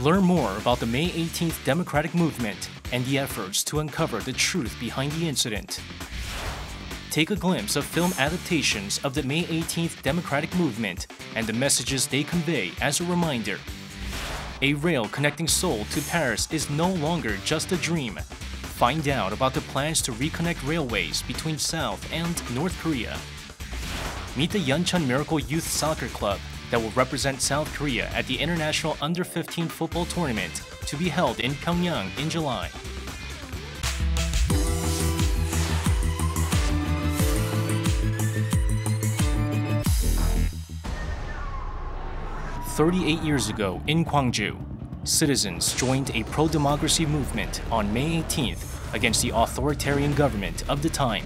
Learn more about the May 18th Democratic Movement and the efforts to uncover the truth behind the incident. Take a glimpse of film adaptations of the May 18th Democratic Movement and the messages they convey as a reminder. A rail connecting Seoul to Paris is no longer just a dream. Find out about the plans to reconnect railways between South and North Korea. Meet the Yeoncheon Miracle Youth Soccer Club that will represent South Korea at the International Under-15 Football Tournament to be held in Pyongyang in July. "38 years ago in Gwangju, citizens joined a pro-democracy movement on May 18th against the authoritarian government of the time.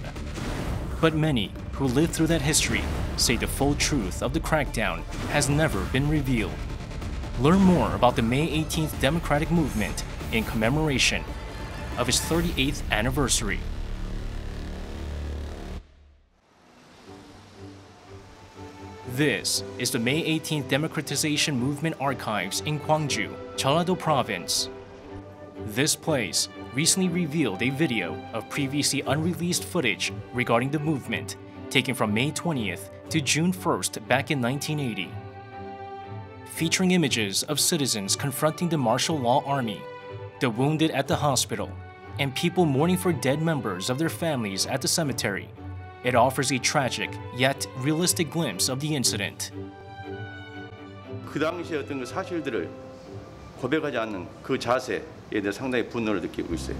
But many who lived through that history say the full truth of the crackdown has never been revealed. Learn more about the May 18th Democratic Movement in commemoration of its 38th anniversary. This is the May 18th Democratization Movement Archives in Gwangju, Jeollado Province. This place recently revealed a video of previously unreleased footage regarding the movement, taken from May 20th to June 1st back in 1980. Featuring images of citizens confronting the martial law army, the wounded at the hospital, and people mourning for dead members of their families at the cemetery, it offers a tragic yet realistic glimpse of the incident. 그 당시의 어떤 그 사실들을 고백하지 않는 그 자세에 대해 상당히 분노를 느끼고 있어요.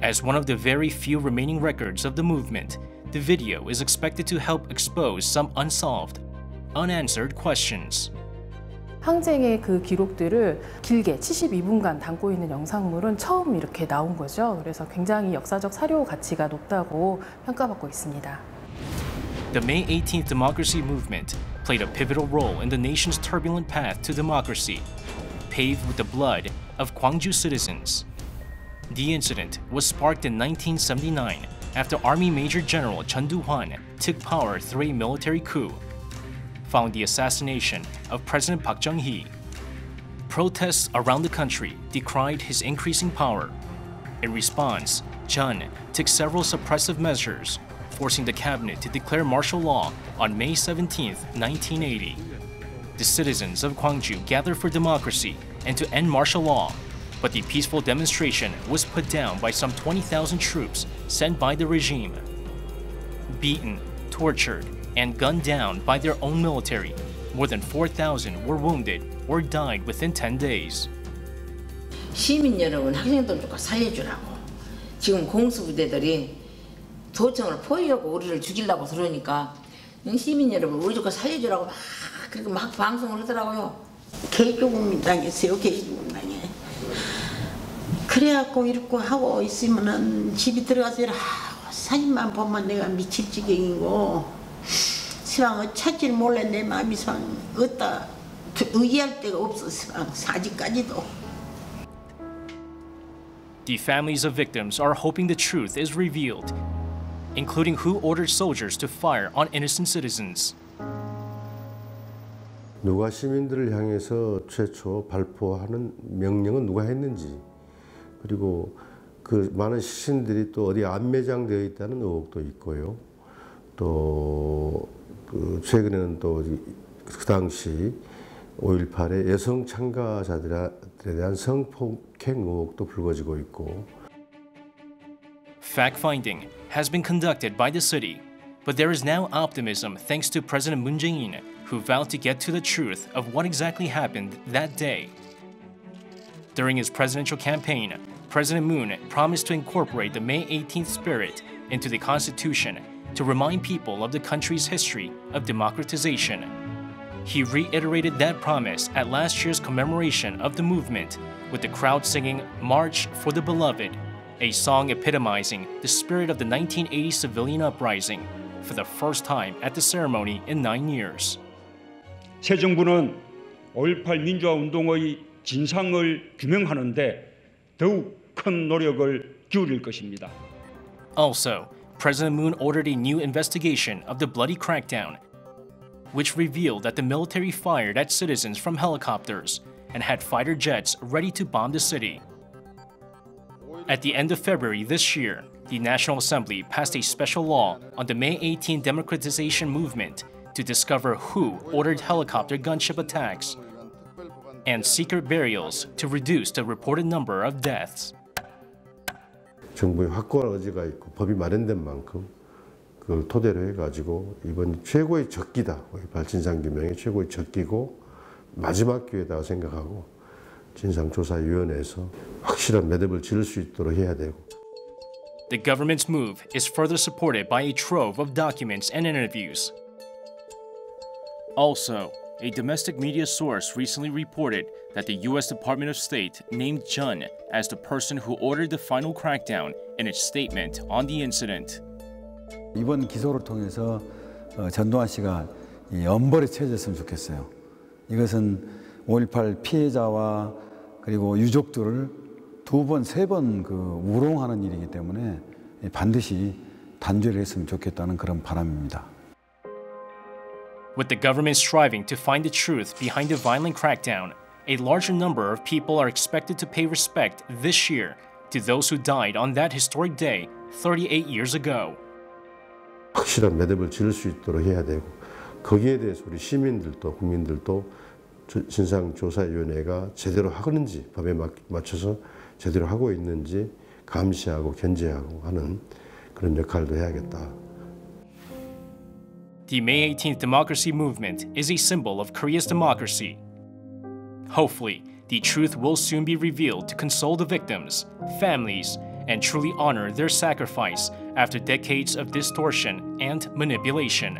As one of the very few remaining records of the movement, the video is expected to help expose some unsolved, unanswered questions. 항쟁의 그 기록들을 길게 72분간 담고 있는 영상물은 처음 이렇게 나온 거죠. 그래서 굉장히 역사적 사료 가치가 높다고 평가받고 있습니다. The May 18th democracy movement played a pivotal role in the nation's turbulent path to democracy, paved with the blood of Gwangju citizens. The incident was sparked in 1979 after Army Major General Chun Doo-hwan took power through a military coup, following the assassination of President Park Chung-hee. Protests around the country decried his increasing power. In response, Chun took several suppressive measures, forcing the cabinet to declare martial law on May 17, 1980. The citizens of Gwangju gathered for democracy and to end martial law, but the peaceful demonstration was put down by some 20,000 troops sent by the regime. Beaten, tortured, and gunned down by their own military, more than 4,000 were wounded or died within 10 days. 시민 여러분, 학생들 좀 살려주라고. 지금 공수부대들이 도청을 포위하고 우리를 죽이려고 그러니까 시민 여러분 우리 좀 살려주라고 막 그렇게 막 방송을 하더라고요. 개조금 당했어요. 개조금 당해. 그래갖고 이렇게 하고 있으면은 집에 들어가서 하고 사진만 보면 내가 미칠 지경이고 시방 찾지를 몰래 내 마음이 시방 어디다 의지할 데가 없어 시방 사진까지도. The families of victims are hoping the truth is revealed, including who ordered soldiers to fire on innocent citizens. 누가 시민들을 향해서 최초 발포하는 명령은 누가 했는지, 그리고 그 많은 시신들이 또 어디 안매장되어 있다는 의혹도 있고요. 또 그 최근에는 또 그 당시 5.18의 여성 참가자들에 대한 성폭행 의혹도 불거지고 있고. Fact-finding has been conducted by the city, but there is now optimism thanks to President Moon Jae-in, who vowed to get to the truth of what exactly happened that day. During his presidential campaign, President Moon promised to incorporate the May 18th spirit into the Constitution to remind people of the country's history of democratization. He reiterated that promise at last year's commemoration of the movement, with the crowd singing March for the Beloved, a song epitomizing the spirit of the 1980 civilian uprising, for the first time at the ceremony in 9 years. 새 정부는 5.18 민주화 운동의 진상을 규명하는 데 더욱 큰 노력을 기울일 것입니다. Also, President Moon ordered a new investigation of the bloody crackdown, which revealed that the military fired at citizens from helicopters, and had fighter jets ready to bomb the city. At the end of February this year, the National Assembly passed a special law on the May 18 democratization movement to discover who ordered helicopter gunship attacks and secret burials to reduce the reported number of deaths. 정부의 확고한 의지가 있고 법이 마련된 만큼 그걸 토대로 해가지고 이번 최고의 적기다. 진상규명의 최고의 적기고 마지막 기회다 생각하고 진상조사위원회에서 확실한 매듭을 지을 수 있도록 해야 되고. The government's move is further supported by a trove of documents and interviews. Also, a domestic media source recently reported that the U.S. Department of State named Jun as the person who ordered the final crackdown in its statement on the incident. 이번 기소를 통해서 전두환 씨가 엄벌에 처해졌으면 좋겠어요. 이것은 5.18 피해자와 그리고 유족들을 두 번, 세 번 우롱하는 일이기 때문에 반드시 단죄를 했으면 좋겠다는 그런 바람입니다. With the government striving to find the truth behind the violent crackdown, a larger number of people are expected to pay respect this year to those who died on that historic day 38 years ago. 확실한 매듭을 지을 수 있도록 해야 되고 거기에 대해서 우리 시민들도 국민들도 진상조사위원회가 제대로 하는지 법에 맞춰서 제대로 하고 있는지 감시하고 견제하고 하는 그런 역할도 해야겠다. The May 18th democracy movement is a symbol of Korea's democracy. Hopefully, the truth will soon be revealed to console the victims, families, and truly honor their sacrifice after decades of distortion and manipulation.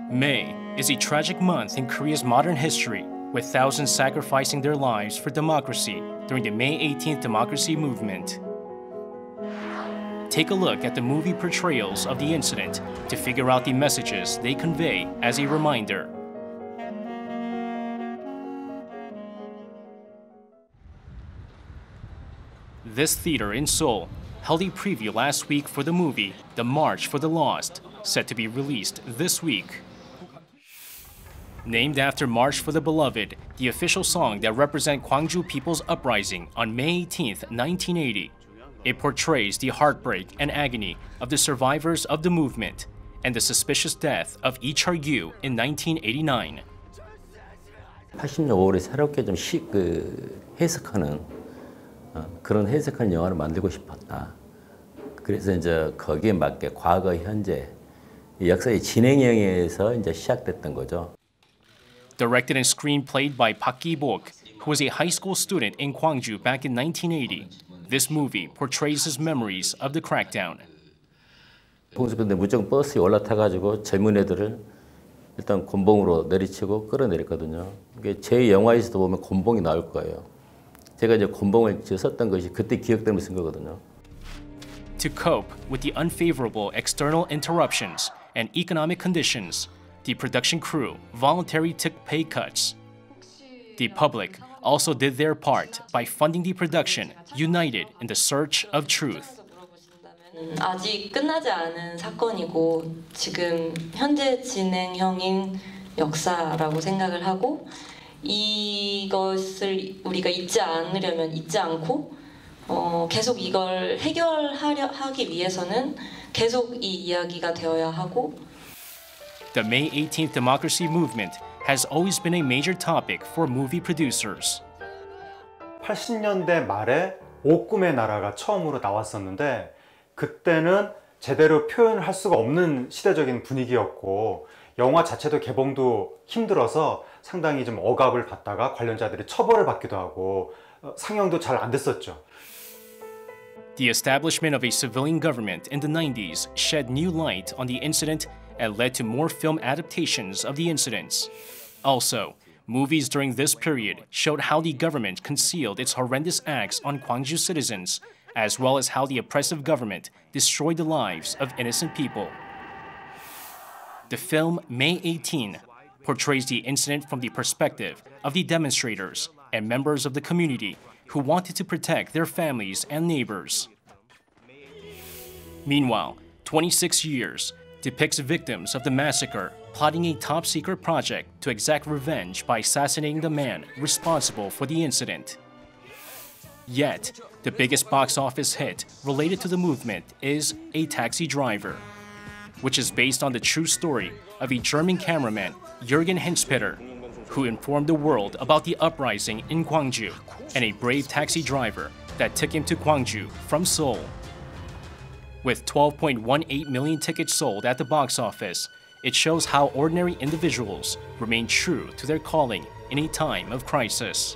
May is a tragic month in Korea's modern history, with thousands sacrificing their lives for democracy during the May 18th democracy movement. Take a look at the movie portrayals of the incident to figure out the messages they convey as a reminder. This theater in Seoul held a preview last week for the movie The March for the Lost, set to be released this week. Named after March for the Beloved, the official song that represents Gwangju People's Uprising on May 18, 1980, it portrays the heartbreak and agony of the survivors of the movement and the suspicious death of Lee Chul-gyu in 1989. 80년 5월에 새롭게 좀 해석하는 그런 해석하는 영화를 만들고 싶었다. 그래서 이제 거기에 맞게 과거, 현재 역사의 진행형에서 이제 시작됐던 거죠. Directed and screenplayed by Park Gi-bok, who was a high school student in Gwangju back in 1980, this movie portrays his memories of the crackdown. 봉수부대 무정 버스에 올라타가지고 젊은 애들을 일단 곤봉으로 내리치고 끌어내렸거든요. 제 영화에서도 보면 곤봉이 나올 거예요. 제가 이제 곤봉을 썼던 것이 그때 기억 때문에 쓴 거거든요. To cope with the unfavorable external interruptions and economic conditions, the production crew voluntarily took pay cuts. The public also did their part by funding the production, united in the search of truth. 아직 끝나지 않은 사건이고 지금 현재 진행형인 역사라고 생각을 하고 이것을 우리가 잊지 않으려면 잊지 않고 계속 이걸 해결하기 위해서는 계속 이 이야기가 되어야 하고. The May 18th democracy movement has always been a major topic for movie producers. 80년대 말에 오꿈의 나라가 처음으로 나왔었는데 그때는 제대로 표현을 할 수가 없는 시대적인 분위기였고 영화 자체도 개봉도 힘들어서 상당히 좀 억압을 받다가 관련자들이 처벌을 받기도 하고 상영도 잘 안 됐었죠. The establishment of a civilian government in the 90s shed new light on the incident and led to more film adaptations of the incidents. Also, movies during this period showed how the government concealed its horrendous acts on Gwangju citizens, as well as how the oppressive government destroyed the lives of innocent people. The film May 18 portrays the incident from the perspective of the demonstrators and members of the community who wanted to protect their families and neighbors. Meanwhile, 26 Years depicts victims of the massacre plotting a top-secret project to exact revenge by assassinating the man responsible for the incident. Yet, the biggest box office hit related to the movement is A Taxi Driver, which is based on the true story of a German cameraman, Jürgen Henspeter, who informed the world about the uprising in Gwangju and a brave taxi driver that took him to Gwangju from Seoul. With 12.18 million tickets sold at the box office, it shows how ordinary individuals remain true to their calling in a time of crisis.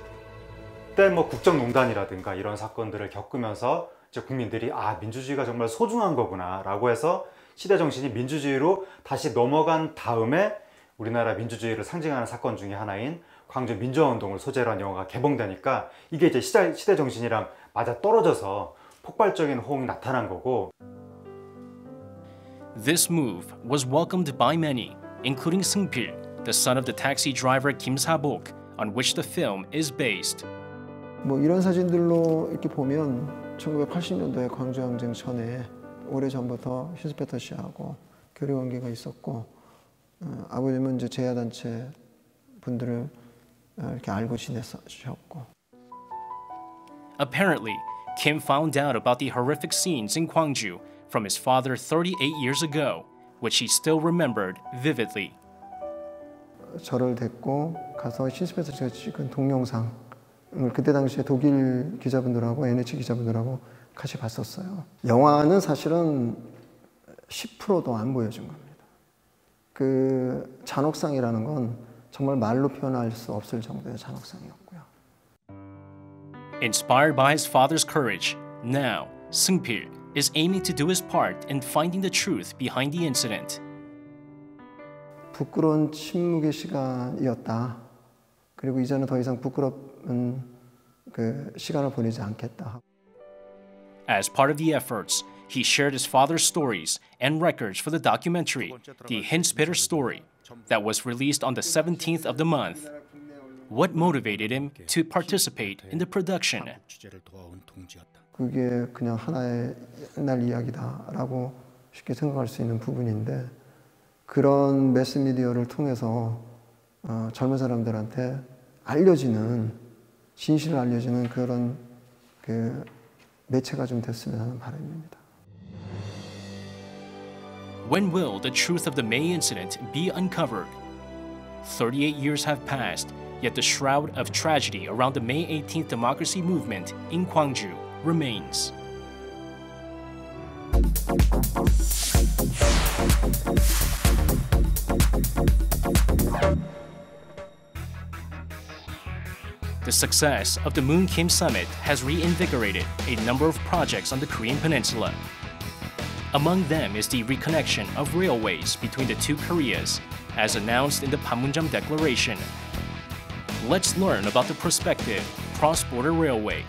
그때 뭐 국정농단이라든가 이런 사건들을 겪으면서 이제 국민들이 민주주의가 정말 소중한 거구나라고 해서 시대 정신이 민주주의로 다시 넘어간 다음에 우리나라 민주주의를 상징하는 사건 중에 하나인 광주 민주화운동을 소재로 한 영화가 개봉되니까 이게 이제 시대 정신이랑 맞아 떨어져서 폭발적인 호응이 나타난 거고. This move was welcomed by many, including Seung-pil, the son of the taxi driver Kim Sa-bok, on which the film is based. 뭐 이런 사진들로 이렇게 보면 1980년도에 광주항쟁 전에 오래전부터 힌스페터 씨하고 교류 관계가 있었고 아버님은 이제 제야단체 분들을 이렇게 알고 지내셨고. Apparently, Kim found out about the horrific scenes in Gwangju from his father 38 years ago, which he still remembered vividly. 저를 데리고 가서 힌스페터 씨가 찍은 동영상을 그때 당시에 독일 기자분들하고 NH 기자분들하고 같이 봤었어요. 영화는 사실은 10%도 안 보여준 겁니다. 그 잔혹상이라는 건 정말 말로 표현할 수 없을 정도의 잔혹상이었고요. Inspired by his father's courage, now Seung-pil is aiming to do his part in finding the truth behind the incident. 부끄러운 침묵의 시간이었다. 그리고 이제는 더 이상 부끄러운 그 시간을 보내지 않겠다. As part of the efforts, he shared his father's stories and records for the documentary, The Hinspiter Story, that was released on the 17th of the month. What motivated him to participate in the production? 그게 그냥 하나의 옛날 이야기다라고 쉽게 생각할 수 있는 부분인데 그런 매스미디어를 통해서 젊은 사람들한테 알려지는 진실을 알려지는 그런 그 매체가 좀 됐으면 하는 바람입니다. When will the truth of the May incident be uncovered? 38 years have passed, yet the shroud of tragedy around the May 18th democracy movement in Gwangju remains. The success of the Moon Kim Summit has reinvigorated a number of projects on the Korean Peninsula. Among them is the reconnection of railways between the two Koreas, as announced in the Panmunjom Declaration. Let's learn about the prospective cross-border railway.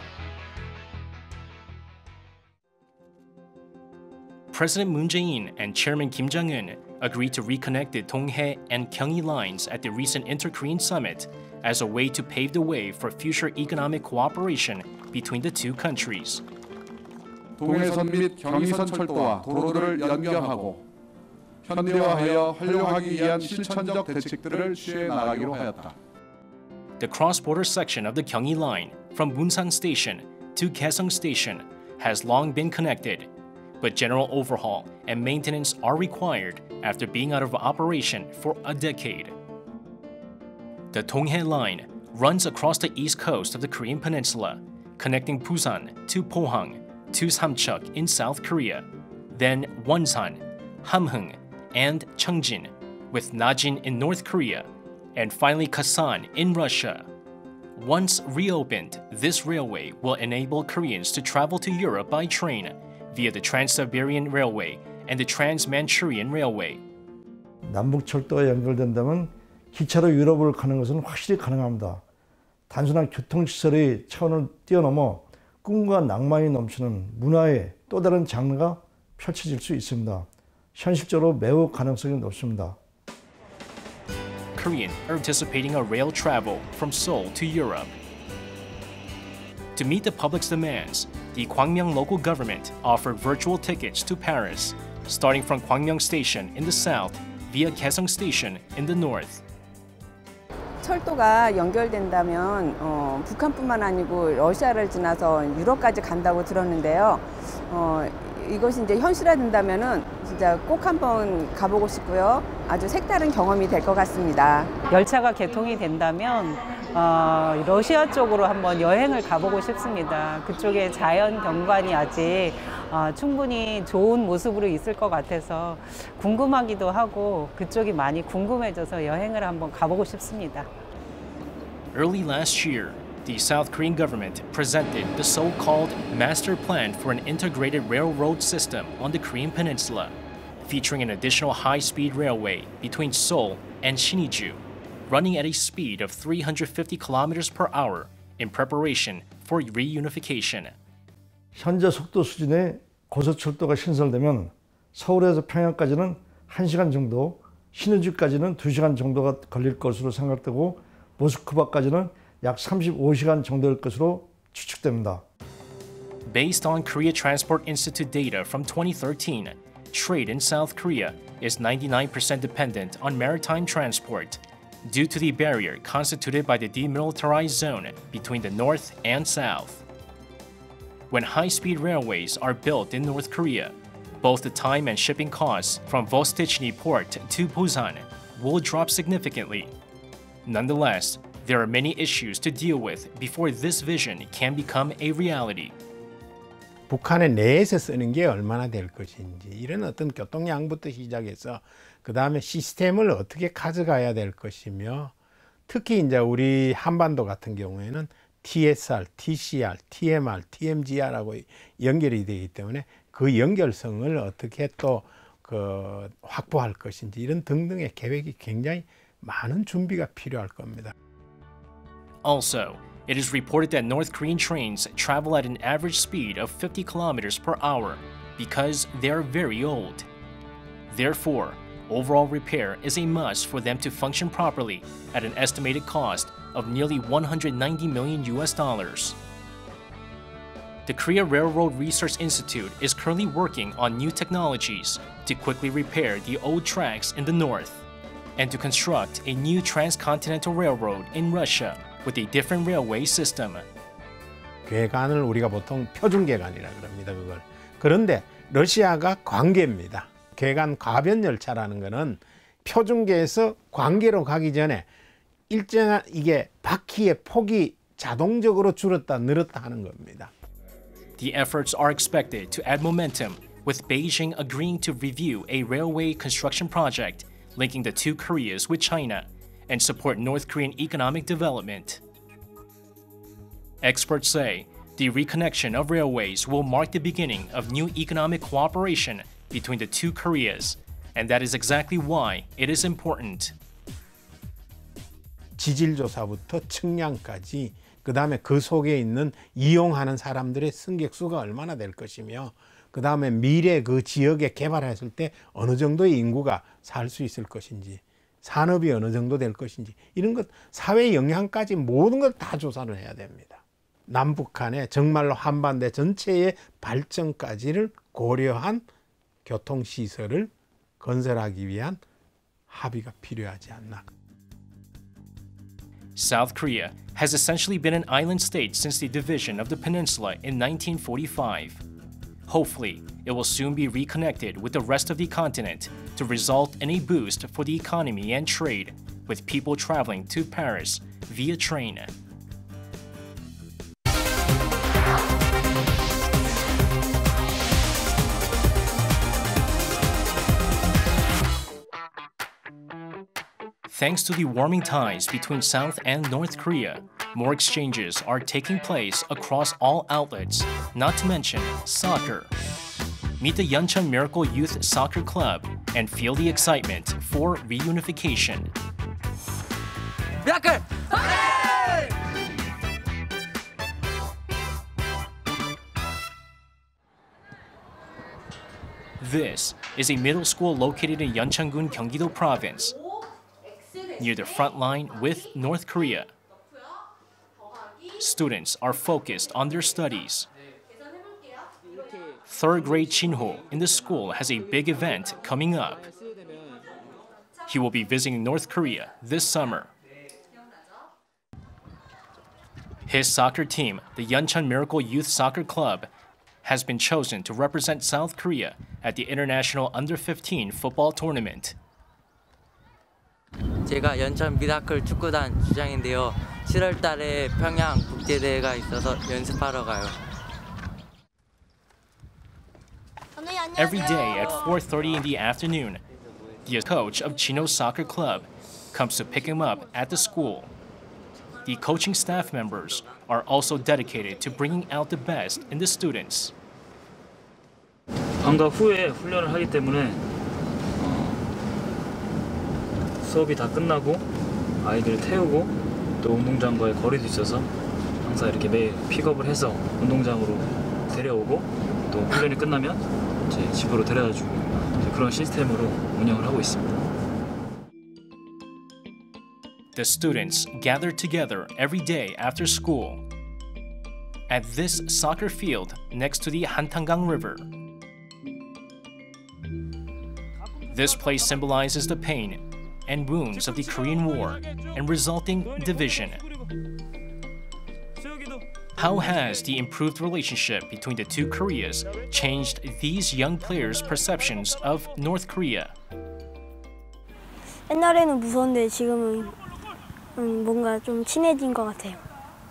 President Moon Jae-in and Chairman Kim Jong-un agreed to reconnect the Donghae and Gyeonggi lines at the recent Inter-Korean Summit as a way to pave the way for future economic cooperation between the two countries. 동해선 및 경의선 철도와 도로들을 연결하고 현대화하여 활용하기 위한 실천적 대책들을 취해 나가기로 하였다. The cross-border section of the Gyeonggi Line from Munsan Station to Kaesong Station has long been connected, but general overhaul and maintenance are required after being out of operation for a decade. The Donghae Line runs across the east coast of the Korean Peninsula, connecting Busan to Pohang to Samcheok in South Korea, then Wonsan, Hamhung, and Cheongjin, with Najin in North Korea, and finally Kasan in Russia. Once reopened, this railway will enable Koreans to travel to Europe by train via the Trans-Siberian Railway and the Trans-Manchurian Railway. 남북철도가 연결된다면 기차로 유럽을 가는 것은 확실히 가능합니다. 단순한 교통시설의 차원을 뛰어넘어 꿈과 낭만이 넘치는 문화의 또 다른 장르가 펼쳐질 수 있습니다. 현실적으로 매우 가능성이 높습니다. Koreans are anticipating a rail travel from Seoul to Europe. To meet the public's demands, the Gwangmyeong local government offered virtual tickets to Paris, starting from Gwangmyeong Station in the south via Kaesong Station in the north. 철도가 연결된다면 북한뿐만 아니고 러시아를 지나서 유럽까지 간다고 들었는데요. 이것이 이제 현실화된다면은 진짜 꼭 한번 가보고 싶고요. 아주 색다른 경험이 될 것 같습니다. 열차가 개통이 된다면 러시아 쪽으로 한번 여행을 가보고 싶습니다. 그쪽에 자연 경관이 아직 충분히 좋은 모습으로 있을 것 같아서 궁금하기도 하고 그쪽이 많이 궁금해져서 여행을 한번 가보고 싶습니다. Early last year, the South Korean government presented the so-called Master Plan for an Integrated Railroad System on the Korean Peninsula, featuring an additional high-speed railway between Seoul and Siniju, running at a speed of 350 kilometers per hour in preparation for reunification. 현재 속도 수준의 고속철도가 신설되면 서울에서 평양까지는 1시간 정도, 신의주까지는 2시간 정도가 걸릴 것으로 생각되고 모스크바까지는 약 35시간 정도일 것으로 추측됩니다. Based on Korea Transport Institute data from 2013, trade in South Korea is 99% dependent on maritime transport due to the barrier constituted by the demilitarized zone between the north and south. When high-speed railways are built in North Korea, both the time and shipping costs from Vostochny Port to Busan will drop significantly. Nonetheless, there are many issues to deal with before this vision can become a reality. 북한의 내에서 쓰는 게 얼마나 될 것인지 이런 어떤 교통량부터 시작해서 그 다음에 시스템을 어떻게 가져가야 될 것이며 특히 이제 우리 한반도 같은 경우에는 TSR, TCR, TMR, TMGR하고 연결이 되기 때문에 그 연결성을 어떻게 또 확보할 것인지 이런 등등의 계획이 굉장히 많은 준비가 필요할 겁니다. Also, it is reported that North Korean trains travel at an average speed of 50 kilometers per hour because they are very old. Therefore, overall repair is a must for them to function properly at an estimated cost of nearly $190 million. The Korea Railroad Research Institute is currently working on new technologies to quickly repair the old tracks in the north and to construct a new transcontinental railroad in Russia with a different railway system. 괴간을 우리가 보통 표준괴간이라 그럽니다. 그걸. 그런데 러시아가 광계입니다. 괴간 가변 열차라는 것은 표준계에서 광계로 가기 전에 일정한 이게 바퀴의 폭이 자동적으로 줄었다 늘었다 하는 겁니다. The efforts are expected to add momentum, with Beijing agreeing to review a railway construction project linking the two Koreas with China and support North Korean economic development. Experts say the reconnection of railways will mark the beginning of new economic cooperation between the two Koreas, and that is exactly why it is important. 지질조사부터 측량까지 그 다음에 그 속에 있는 이용하는 사람들의 승객수가 얼마나 될 것이며 그 다음에 미래 그 지역에 개발했을 때 어느 정도의 인구가 살 수 있을 것인지 산업이 어느 정도 될 것인지 이런 것 사회 영향까지 모든 걸 다 조사를 해야 됩니다. 남북한의 정말로 한반도 전체의 발전까지를 고려한 교통시설을 건설하기 위한 합의가 필요하지 않나. South Korea has essentially been an island state since the division of the peninsula in 1945. Hopefully, it will soon be reconnected with the rest of the continent to result in a boost for the economy and trade, with people traveling to Paris via train. Thanks to the warming ties between South and North Korea, more exchanges are taking place across all outlets, not to mention soccer. Meet the Yeoncheon Miracle Youth Soccer Club and feel the excitement for reunification. Miracle! This is a middle school located in Yeoncheon-gun, Gyeonggi-do Province, near the front line with North Korea. Students are focused on their studies. third grade Chinho in the school has a big event coming up. He will be visiting North Korea this summer. His soccer team, the Yeoncheon Miracle Youth Soccer Club, has been chosen to represent South Korea at the International Under-15 Football Tournament. 제가 연천 미라클 축구단 주장인데요. 7월 달에 평양 국제대회가 있어서 연습하러 가요. Every day at 4:30 in the afternoon, the coach of Chino Soccer Club comes to pick him up at the school. The coaching staff members are also dedicated to bringing out the best in the students. 방과 후에 훈련을 하기 때문에 수업이 다 끝나고 아이들을 태우고 또 운동장과의 거리도 있어서 항상 이렇게 매일 픽업을 해서 운동장으로 데려오고 또 훈련이 끝나면 이제 집으로 데려다주고 그런 시스템으로 운영을 하고 있습니다. The students gather together every day after school at this soccer field next to the Hantangang River. This place symbolizes the pain and wounds of the Korean War and resulting division. How has the improved relationship between the two Koreas changed these young players' perceptions of North Korea? 옛날에는 무서웠는데 지금은 뭔가 좀 친해진 것 같아요.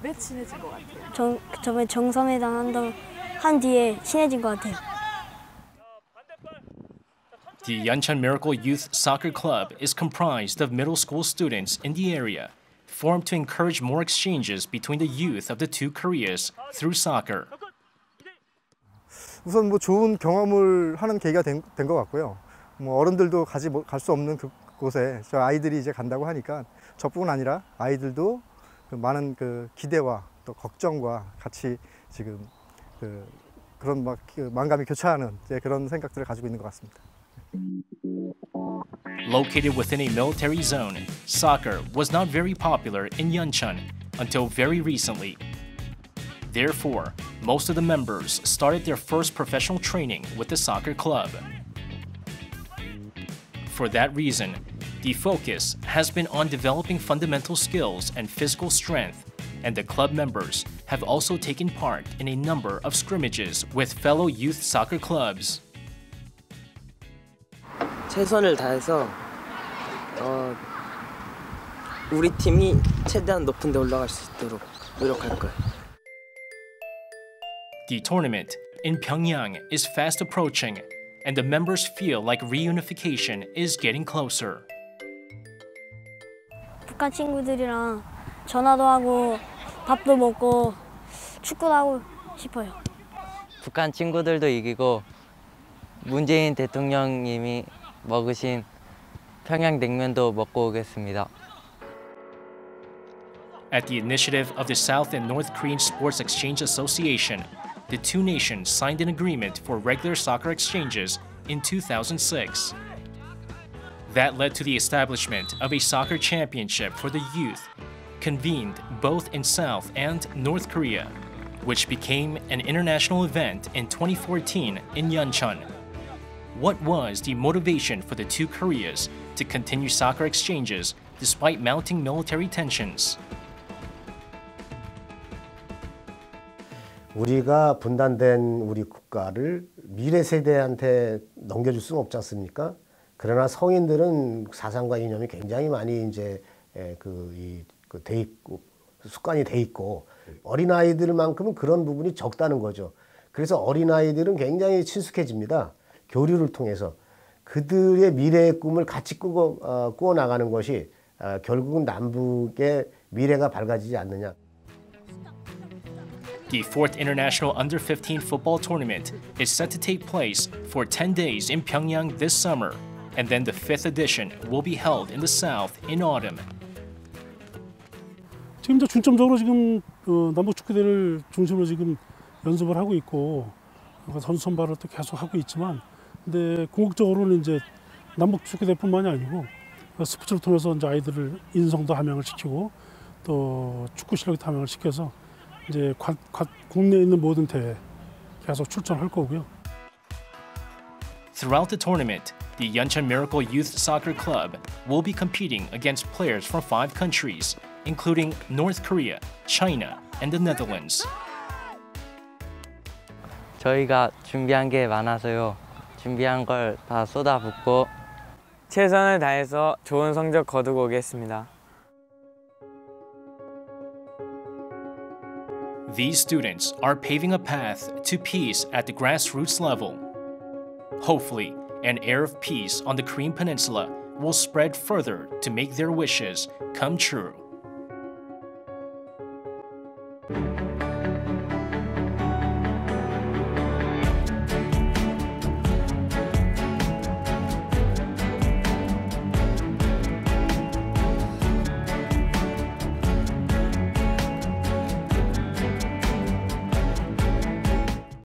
왜 친해진 것 같아요? 저번에 정상회담 한 뒤에 친해진 것 같아요. The Yeoncheon Miracle Youth Soccer Club is comprised of middle school students in the area, formed to encourage more exchanges between the youth of the two Koreas through soccer. 우선 뭐 좋은 경험을 하는 계기가 된 것 같고요. 뭐 어른들도 갈 수 없는 그곳에 저 아이들이 이제 간다고 하니까 저뿐 아니라 아이들도 그 많은 그 기대와 또 걱정과 같이 지금 그런 만감이 교차하는 그런 생각들을 가지고 있는 것 같습니다. Located within a military zone, soccer was not very popular in Yeoncheon until very recently. Therefore, most of the members started their first professional training with the soccer club. For that reason, the focus has been on developing fundamental skills and physical strength, and the club members have also taken part in a number of scrimmages with fellow youth soccer clubs. 최선을 다해서 우리 팀이 최대한 높은 데 올라갈 수 있도록 노력할 거예요. The tournament in Pyongyang is fast approaching, and the members feel like reunification is getting closer. 북한 친구들이랑 전화도 하고 밥도 먹고 축구도 하고 싶어요. 북한 친구들도 이기고 문재인 대통령님이 먹으신 평양냉면도 먹고 오겠습니다. At the initiative of the South and North Korean Sports Exchange Association, the two nations signed an agreement for regular soccer exchanges in 2006. That led to the establishment of a soccer championship for the youth, convened both in South and North Korea, which became an international event in 2014 in Yeoncheon. What was the motivation for the two Koreas to continue soccer exchanges despite mounting military tensions? 우리가 분단된 우리 국가를 미래 세대한테 넘겨줄 수는 없지 않습니까? 그러나 성인들은 사상과 이념이 굉장히 많이 이제 돼 있고 습관이 돼 있고 어린 아이들만큼은 그런 부분이 적다는 거죠. 그래서 어린 아이들은 굉장히 친숙해집니다. 교류를 통해서 그들의 미래의 꿈을 같이 꾸어 나가는 것이 결국은 남북의 미래가 밝아지지 않느냐. The 4th International Under-15 Football Tournament is set to take place for 10 days in Pyongyang this summer, and then the 5th edition will be held in the South in autumn. 지금 이제 중점적으로 지금 남북 축구대회를 중심으로 지금 연습을 하고 있고 선수 선발을 또 계속 하고 있지만, 근데 궁극적으로는 이제 남북 축구대회뿐만이 아니고 스포츠를 통해서 이제 아이들을 인성도 함양을 시키고 또 축구 실력도 함양을 시켜서 이제 국내에 있는 모든 대회 계속 출전할 거고요. Throughout the tournament, the Yeoncheon Miracle Youth Soccer Club will be competing against players from 5 countries, including North Korea, China, and the Netherlands. 저희가 준비한 게 많아서요. 준비한 걸 다 쏟아붓고 최선을 다해서 좋은 성적 거두고 오겠습니다. These students are paving a path to peace at the grassroots level. Hopefully, an air of peace on the Korean Peninsula will spread further to make their wishes come true.